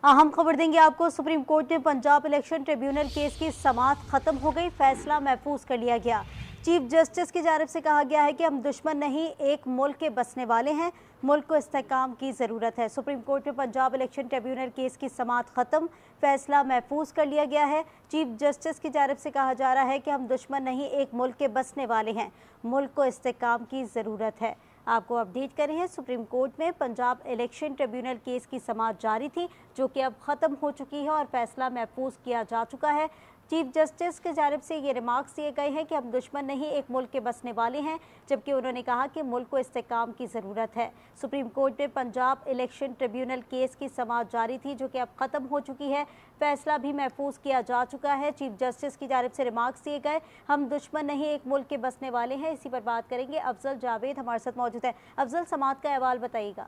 अहम खबर देंगे आपको। सुप्रीम कोर्ट में पंजाब इलेक्शन ट्रिब्यूनल केस की समाअत खत्म हो गई, फैसला महफूज कर लिया गया। चीफ जस्टिस की जानिब से कहा गया है कि हम दुश्मन नहीं, एक मुल्क के बसने वाले हैं, मुल्क को इस्तेहकाम की ज़रूरत है। सुप्रीम कोर्ट में पंजाब इलेक्शन ट्रिब्यूनल केस की समाअत खत्म, फैसला महफूज कर लिया गया है। चीफ जस्टिस की जानिब से कहा जा रहा है कि हम दुश्मन नहीं, एक मुल्क के बसने वाले हैं, मुल्क को इस्तेहकाम की ज़रूरत है। आपको अपडेट कर रहे हैं, सुप्रीम कोर्ट में पंजाब इलेक्शन ट्रिब्यूनल केस की समाअत जारी थी, जो कि अब ख़त्म हो चुकी है और फैसला महफूज किया जा चुका है। चीफ जस्टिस की जानिब से ये रिमार्क्स दिए गए हैं कि हम दुश्मन नहीं, एक मुल्क के बसने वाले हैं, जबकि उन्होंने कहा कि मुल्क को इस्तेहकाम की ज़रूरत है। सुप्रीम कोर्ट में पंजाब इलेक्शन ट्रिब्यूनल केस की समाअत जारी थी, जो कि अब ख़त्म हो चुकी है, फैसला भी महफूज किया जा चुका है। चीफ जस्टिस की जानिब से रिमार्क्स दिए गए, हम दुश्मन नहीं, एक मुल्क के बसने वाले हैं। इसी पर बात करेंगे, अफजल जावेद हमारे साथ मौजूद है। अफजल, समाअत का अहवाल बताइएगा।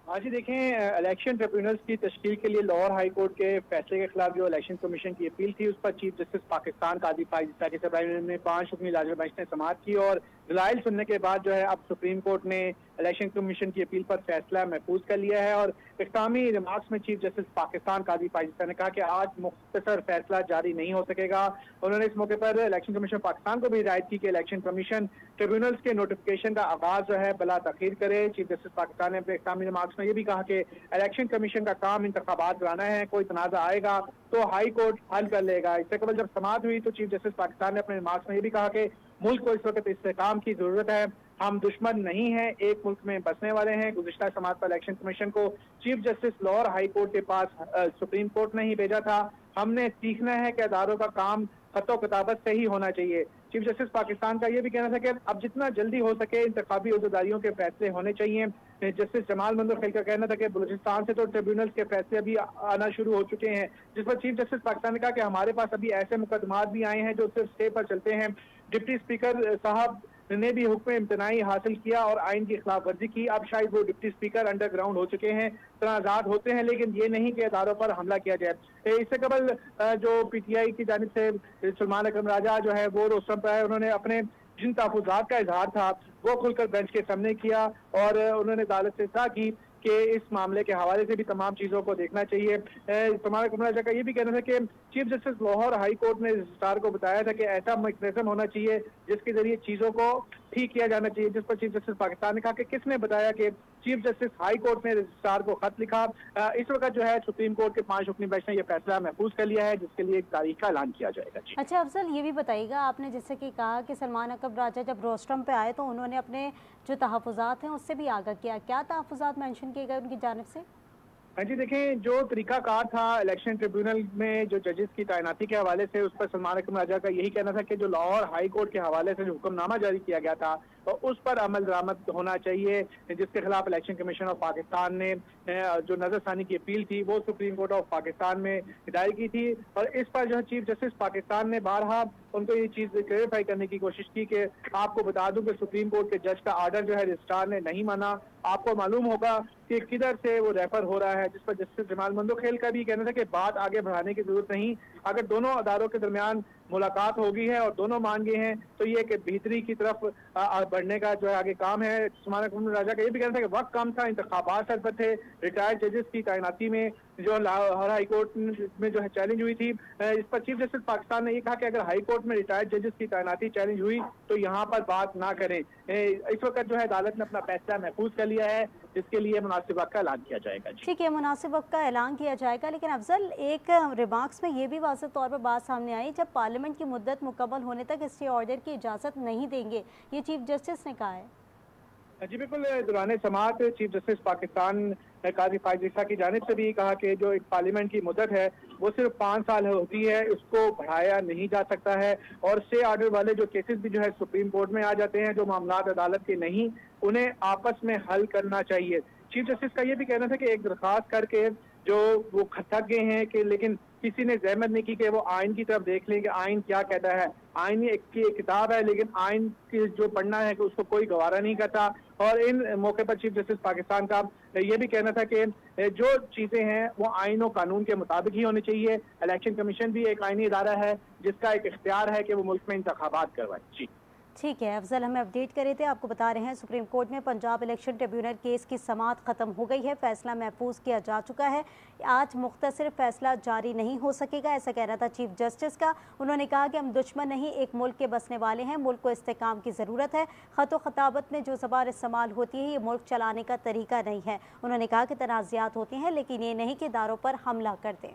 हाँ जी, देखें, इलेक्शन ट्रिब्यूनल्स की तश्कील के लिए लाहौर हाई कोर्ट के फैसले के खिलाफ जो इलेक्शन कमीशन की अपील थी, उस पर चीफ जस्टिस पाकिस्तान काजी फाइज इसाकी साहब ने 5 रुकनी लाजमी बेंच ने समाअत की और दलाइल सुनने के बाद जो है अब सुप्रीम कोर्ट ने इलेक्शन कमीशन की अपील पर फैसला महफूज कर लिया है। और इख्तामी रिमार्क्स में चीफ जस्टिस पाकिस्तान काजी फाइज इसाकी ने कहा कि आज मुख्तसर फैसला जारी नहीं हो सकेगा। उन्होंने इस मौके पर इलेक्शन कमीशन पाकिस्तान को भी हिदायत की कि इलेक्शन कमीशन ट्रिब्यूनल्स के नोटिफिकेशन का आगाज जो है बला तखीर करे। चीफ जस्टिस पाकिस्तान ने अपने इख्तामी रिमार्क्स में ये भी कहा कि इलेक्शन कमीशन का काम इंतखाबात कराना है, कोई तनाज़ा आएगा तो हाई कोर्ट हल कर लेगा। इससे कबल जब समाअत हुई तो चीफ जस्टिस पाकिस्तान ने अपने रिमार्क्स में ये भी कहा कि मुल्क को इस वक्त इस्तेहकाम की जरूरत है, हम दुश्मन नहीं हैं, एक मुल्क में बसने वाले हैं। गुज़िश्ता समाअत पर इलेक्शन कमीशन को chief justice Lahore high court के पास सुप्रीम कोर्ट ने ही भेजा था। हमने सीखना है कि अदारों का काम खतो किताबत से ही होना चाहिए। चीफ जस्टिस पाकिस्तान का यह भी कहना था कि अब जितना जल्दी हो सके इंतखाबी उहदेदारियों के फैसले होने चाहिए। जस्टिस जमाल मंजूर खैल का कहना था कि बलूचिस्तान से तो ट्रिब्यूनल के फैसले अभी आना शुरू हो चुके हैं, जिस पर चीफ जस्टिस पाकिस्तान ने कहा कि हमारे पास अभी ऐसे मुकदमात भी आए हैं जो सिर्फ स्टे पर चलते हैं। डिप्टी स्पीकर साहब ने भी हुक्म इम्तनाई हासिल किया और आइन की खिलाफ वर्जी की। अब शायद वो डिप्टी स्पीकर अंडरग्राउंड हो चुके हैं, तनाज़ात होते हैं, लेकिन ये नहीं कि अदारों पर हमला किया जाए। इससे कबल जो पीटीआई की जानिब से सलमान अकरम राजा जो है वो रोस्टम पर है, उन्होंने अपने जिन तहफ़्फ़ुज़ात का इजहार था वो खुलकर बेंच के सामने किया और उन्होंने अदालत से कहा कि इस मामले के हवाले से भी तमाम चीज़ों को देखना चाहिए। सलमान अकरम राजा का ये भी कहना था कि chief justice Lahore high court ने रजिस्ट्रार को बताया था कि ऐसा मैकेनिज्म होना चाहिए जिसके जरिए चीज़ों को ठीक किया जाना चाहिए। जिस पर चीफ जस्टिस पाकिस्तान ने कहा कि किसने बताया कि चीफ जस्टिस हाई कोर्ट ने रजिस्ट्रार को खत लिखा। इस वक्त जो है सुप्रीम कोर्ट के 5 रुकनी बेंच ने यह फैसला महफूज कर लिया है, जिसके लिए एक तारीख का ऐलान किया जाएगा। अच्छा अफजल, ये भी बताइएगा, आपने जैसे कि कहा कि सलमान अकरम राजा जब रोस्टम पे आए तो उन्होंने अपने जो तहफ़्फ़ुज़ात हैं उससे भी आगाह किया, क्या तहफ़्फ़ुज़ात मेंशन किए गए उनकी जानिब से? हाँ जी, देखें, जो तरीकाकार था इलेक्शन ट्रिब्यूनल में जो जजेस की तैनाती के हवाले से, उस पर सलमान अकरम राजा का यही कहना था कि जो लाहौर हाई कोर्ट के हवाले से जो हुक्मनामा जारी किया गया था और उस पर अमल दरामद होना चाहिए, जिसके खिलाफ इलेक्शन कमीशन ऑफ पाकिस्तान ने जो नजरसानी की अपील थी वो सुप्रीम कोर्ट ऑफ पाकिस्तान में दायर की थी। और इस पर जो है चीफ जस्टिस पाकिस्तान ने बारहा उनको ये चीज़ क्लेरिफाई करने की कोशिश की कि आपको बता दूं कि सुप्रीम कोर्ट के जज का आर्डर जो है रजिस्ट्रार ने नहीं माना। आपको मालूम होगा कि किधर से वो रेफर हो रहा है, जिस पर जस्टिस जमाल मंजूर खैल का भी कहना था कि बात आगे बढ़ाने की जरूरत नहीं, अगर दोनों अदारों के दरमियान मुलाकात हो गई है और दोनों मान गए हैं तो ये कि बेहतरी की तरफ बढ़ने का जो है आगे काम है। सलमान अकरम राजा का ये भी कहना था कि वक्त कम था, इंतखाबात सर पर थे, रिटायर्ड जजेस की तैनाती में जो लाहौर हाई कोर्ट में जो है चैलेंज हुई थी। इस पर चीफ जस्टिस पाकिस्तान ने ये कहा कि अगर हाई कोर्ट में रिटायर्ड जजेस की तैनाती चैलेंज हुई तो यहाँ पर बात ना करें। इस वक्त जो है अदालत ने अपना फैसला महफूज कर लिया है, जिसके लिए मुनासिब वक्त का ऐलान किया जाएगा। ठीक है, मुनासिब वक्त का ऐलान किया जाएगा, लेकिन अफजल एक रिमार्क्स में ये भी वाज़ेह तौर पर बात सामने आई, जब पार्लियामेंट की मुद्दत मुकम्मल होने तक स्टे ऑर्डर की इजाज़त नहीं देंगे, ये चीफ जस्टिस ने कहा है। जी बिल्कुल, दौरान समाअत चीफ जस्टिस पाकिस्तान काजी फाइज इसाकी की जानिब से भी कहा कि जो एक पार्लियामेंट की मुद्दत है वो सिर्फ 5 साल होती है, उसको बढ़ाया नहीं जा सकता है। और स्टे ऑर्डर वाले जो केसेस भी जो है सुप्रीम कोर्ट में आ जाते हैं, जो मामला अदालत के नहीं, उन्हें आपस में हल करना चाहिए। चीफ जस्टिस का ये भी कहना था कि एक दरख्वास्त करके जो वो थक गए हैं कि लेकिन किसी ने जहमत नहीं की कि वो आइन की तरफ देख लें कि आइन क्या कहता है। आइन एक किताब है, लेकिन आइन की जो पढ़ना है कि उसको कोई गवारा नहीं करता। और इन मौके पर चीफ जस्टिस पाकिस्तान का ये भी कहना था कि जो चीज़ें हैं वो आइन और कानून के मुताबिक ही होनी चाहिए। इलेक्शन कमीशन भी एक आइनी इदारा है जिसका एक इख्तियार है कि वो मुल्क में इंतखाबात करवाए। जी ठीक है, अफजल हमें अपडेट करे थे। आपको बता रहे हैं सुप्रीम कोर्ट में पंजाब इलेक्शन ट्रिब्यूनल केस की समाअत ख़त्म हो गई है, फैसला महफूज किया जा चुका है। आज मुख्तसर फैसला जारी नहीं हो सकेगा, ऐसा कहना था चीफ जस्टिस का। उन्होंने कहा कि हम दुश्मन नहीं, एक मुल्क के बसने वाले हैं, मुल्क को इस्तेकाम की ज़रूरत है। ख़त व ख़ताबत में जो ज़बान इस्तेमाल होती है ये मुल्क चलाने का तरीका नहीं है। उन्होंने कहा कि तनाज़ात होती हैं लेकिन ये नहीं कि इदारों पर हमला कर दें।